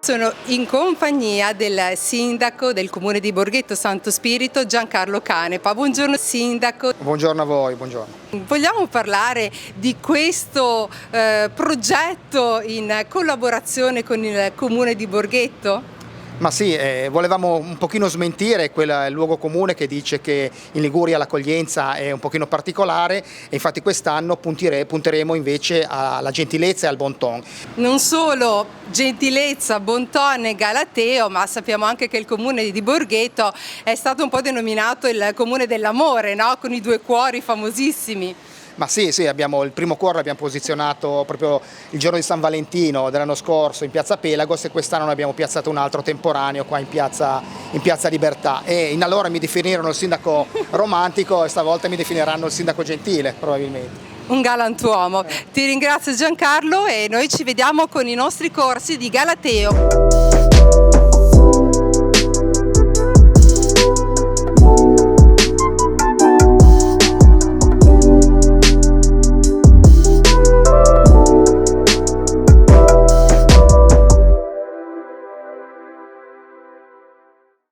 Sono in compagnia del sindaco del comune di Borghetto Santo Spirito, Giancarlo Canepa. Buongiorno sindaco. Buongiorno a voi, buongiorno. Vogliamo parlare di questo progetto in collaborazione con il comune di Borghetto? Ma sì, volevamo un pochino smentire quel luogo comune che dice che in Liguria l'accoglienza è un pochino particolare e infatti quest'anno punteremo invece alla gentilezza e al bon ton. Non solo gentilezza, bon ton e galateo, ma sappiamo anche che il comune di Borghetto è stato un po' denominato il comune dell'amore, no? Con i due cuori famosissimi. Ma sì, abbiamo il primo cuore l'abbiamo posizionato proprio il giorno di San Valentino dell'anno scorso in piazza Pelagos e quest'anno ne abbiamo piazzato un altro temporaneo qua in piazza Libertà. E in allora mi definirono il sindaco romantico e stavolta mi definiranno il sindaco gentile, probabilmente. Un galantuomo. Ti ringrazio Giancarlo e noi ci vediamo con i nostri corsi di galateo.